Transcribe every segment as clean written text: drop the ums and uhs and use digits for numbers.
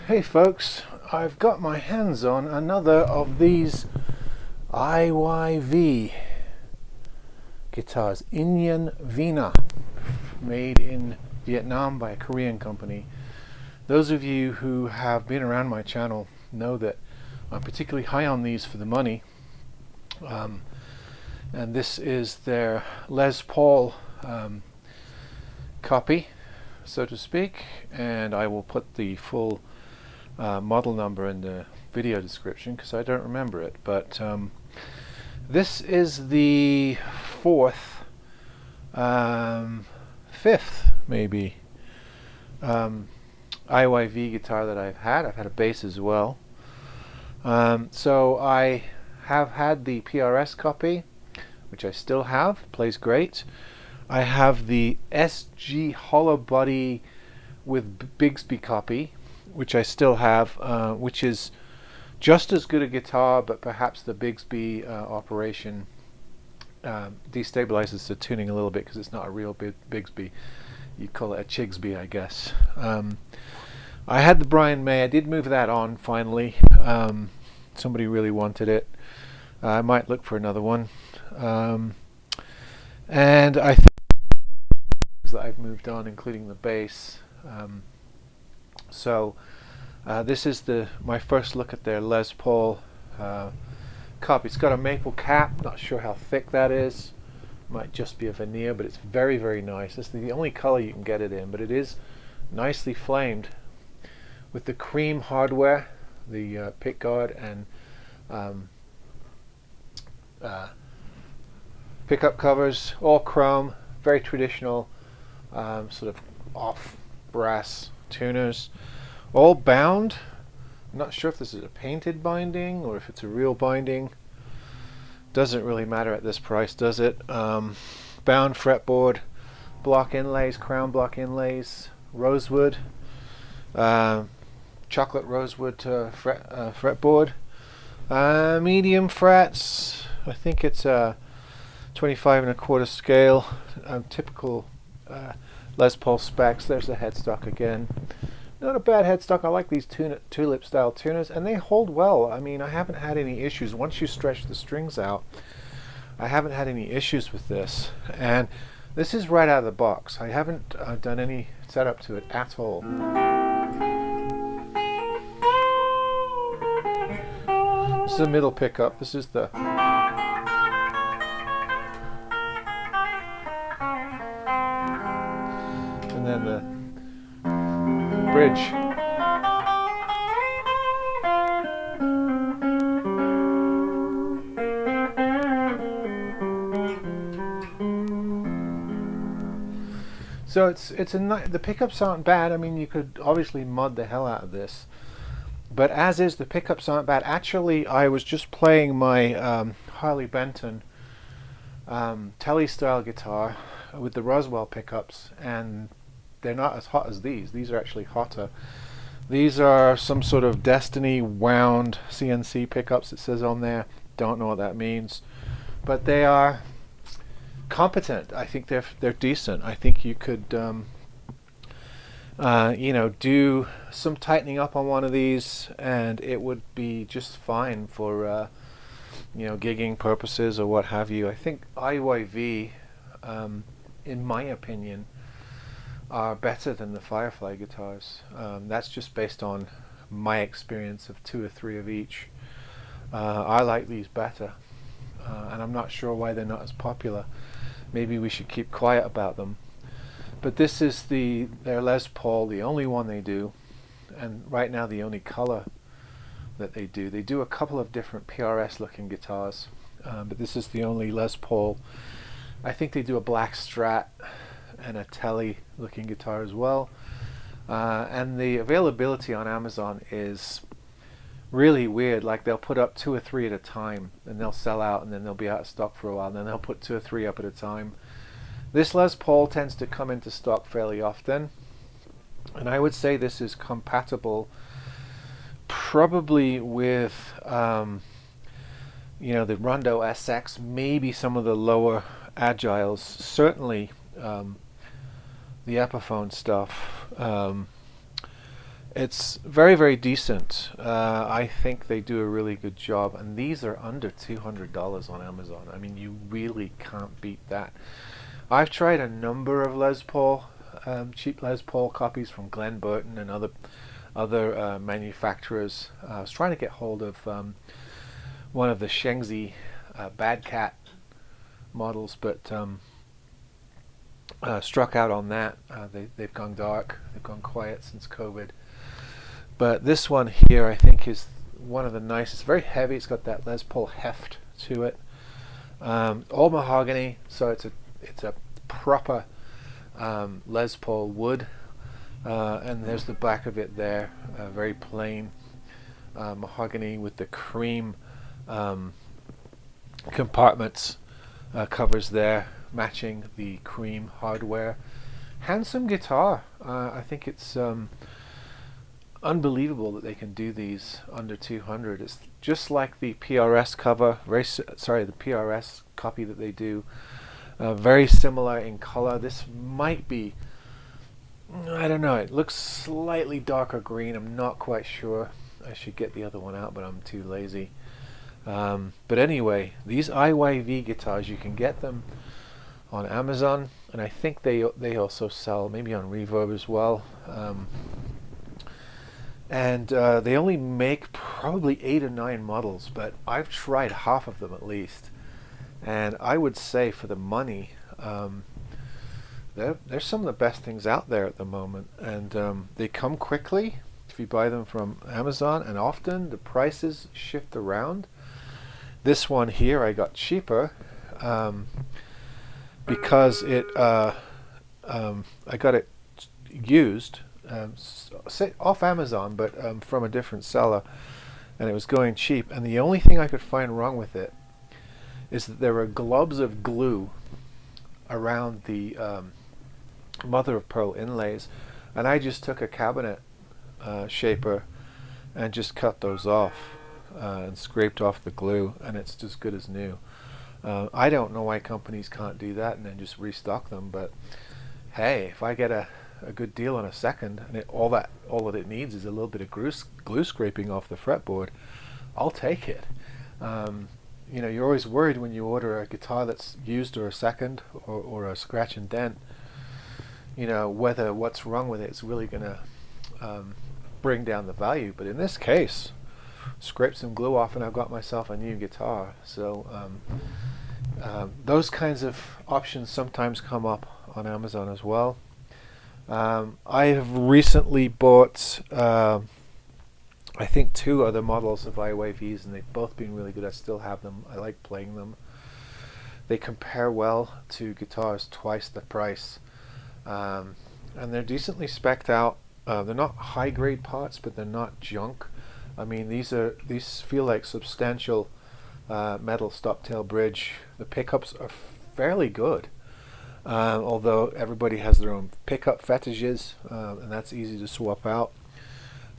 Hey folks, I've got my hands on another of these IYV guitars, Inyen Vina, made in Vietnam by a Korean company. Those of you who have been around my channel know that I'm particularly high on these for the money, and this is their Les Paul copy, so to speak, and I will put the full model number in the video description because I don't remember it, but this is the fifth maybe IYV guitar that I've had. I've had a bass as well, so I have had the PRS copy, which I still have, plays great. I have the SG hollow body with Bigsby copy, which I still have, which is just as good a guitar, but perhaps the Bigsby operation destabilizes the tuning a little bit because it's not a real Bigsby. You'd call it a Chigsby, I guess. I had the Brian May. I did move that on finally. Somebody really wanted it. I might look for another one. And I think that I've moved on, including the bass. So this is my first look at their Les Paul copy. It's got a maple cap, not sure how thick that is. Might just be a veneer, but it's very, very nice. This is the only color you can get it in, but it is nicely flamed with the cream hardware, the pick guard and pickup covers, all chrome, very traditional, sort of off brass tuners, all bound. I'm not sure if this is a painted binding or if it's a real binding. Doesn't really matter at this price, does it? Bound fretboard, block inlays, crown block inlays, rosewood, chocolate rosewood fretboard, medium frets. I think it's a 25 1/4 scale, typical Les Paul specs. There's the headstock again. Not a bad headstock. I like these tulip style tuners, and they hold well. I mean, I haven't had any issues. Once you stretch the strings out, I haven't had any issues with this. And this is right out of the box. I haven't done any setup to it at all. This is the middle pickup. This is the and then the bridge. So the pickups aren't bad. I mean, you could obviously mod the hell out of this, but as is, the pickups aren't bad. Actually, I was just playing my Harley Benton Telly style guitar with the Roswell pickups, and they're not as hot as these. These are actually hotter. These are some sort of Destiny wound CNC pickups, it says on there. Don't know what that means, but they are competent. I think they're decent. I think you could you know, do some tightening up on one of these and it would be just fine for you know, gigging purposes or what have you. I think IYV, in my opinion, are better than the Firefly guitars. That's just based on my experience of 2 or 3 of each. I like these better, and I'm not sure why they're not as popular. Maybe we should keep quiet about them. But this is their Les Paul, the only one they do, and right now the only color that they do. They do a couple of different PRS looking guitars, but this is the only Les Paul. I think they do a black Strat and a telly looking guitar as well. And the availability on Amazon is really weird. Like they'll put up 2 or 3 at a time and they'll sell out, and then they'll be out of stock for a while, and then they'll put 2 or 3 up at a time. This Les Paul tends to come into stock fairly often, and I would say this is compatible probably with the Rondo SX, maybe some of the lower Agiles, certainly the Epiphone stuff. It's very, very decent. I think they do a really good job, and these are under $200 on Amazon. I mean, you really can't beat that. I've tried a number of Les Paul, cheap Les Paul copies from Glenn Burton and other manufacturers. I was trying to get hold of one of the Shengzi Bad Cat models, but struck out on that. They've gone dark, they've gone quiet since COVID. But this one here, I think, is one of the nicest. It's very heavy. It's got that Les Paul heft to it. All mahogany, so it's a proper Les Paul wood. And there's the back of it there, very plain mahogany with the cream compartments, covers there, matching the cream hardware. Handsome guitar. I think it's unbelievable that they can do these under 200. It's just like the PRS cover, the PRS copy that they do. Very similar in color. This might be, I don't know, it looks slightly darker green. I'm not quite sure. I should get the other one out, but I'm too lazy. But anyway, these IYV guitars, you can get them on Amazon, and I think they also sell maybe on Reverb as well. And they only make probably 8 or 9 models, but I've tried half of them at least. And I would say for the money, they're some of the best things out there at the moment. And they come quickly if you buy them from Amazon, and often the prices shift around. This one here I got cheaper because I got it used, off Amazon, but from a different seller, and it was going cheap. And the only thing I could find wrong with it is that there were globs of glue around the mother of pearl inlays, and I just took a cabinet shaper and just cut those off and scraped off the glue, and it's just good as new. I don't know why companies can't do that and then just restock them, but hey, if I get a good deal on a second, and all that it needs is a little bit of glue scraping off the fretboard, I'll take it. You're always worried when you order a guitar that's used or a second or a scratch and dent, whether what's wrong with it is really going to bring down the value. But in this case, scrape some glue off and I've got myself a new guitar. So those kinds of options sometimes come up on Amazon as well. I have recently bought I think 2 other models of IYVs, and they've both been really good. I still have them. I like playing them. They compare well to guitars twice the price, and they're decently spec'd out. They're not high grade parts, but they're not junk. I mean, these feel like substantial metal stoptail bridge. The pickups are fairly good, although everybody has their own pickup fetishes, and that's easy to swap out.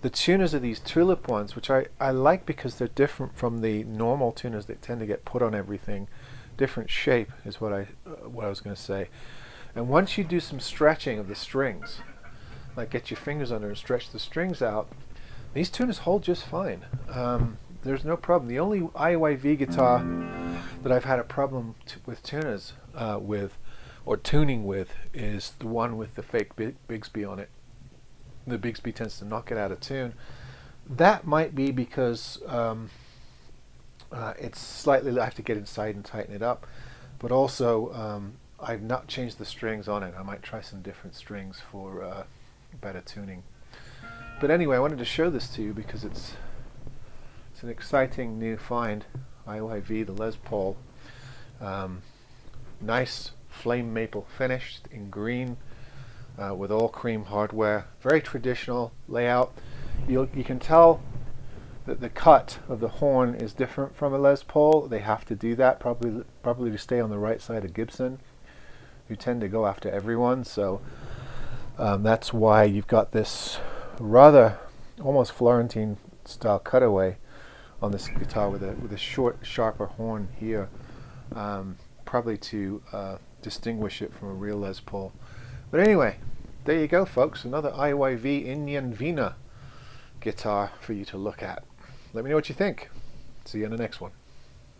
The tuners are these tulip ones, which I like because they're different from the normal tuners that tend to get put on everything. Different shape is what I was going to say. And once you do some stretching of the strings, like get your fingers under and stretch the strings out, these tuners hold just fine. There's no problem. The only IYV guitar that I've had a problem with tuners or tuning with is the one with the fake Bigsby on it. The Bigsby tends to knock it out of tune. That might be because it's slightly, I have to get inside and tighten it up, but also I've not changed the strings on it. I might try some different strings for better tuning. But anyway, I wanted to show this to you because it's an exciting new find. IYV, the Les Paul. Nice flame maple finished in green with all cream hardware. Very traditional layout. You can tell that the cut of the horn is different from a Les Paul. They have to do that probably to stay on the right side of Gibson, who tend to go after everyone. So that's why you've got this rather almost Florentine style cutaway on this guitar with a short, sharper horn here, probably to distinguish it from a real Les Paul. But anyway, there you go, folks. Another IYV Inyen Vina guitar for you to look at. Let me know what you think. See you in the next one.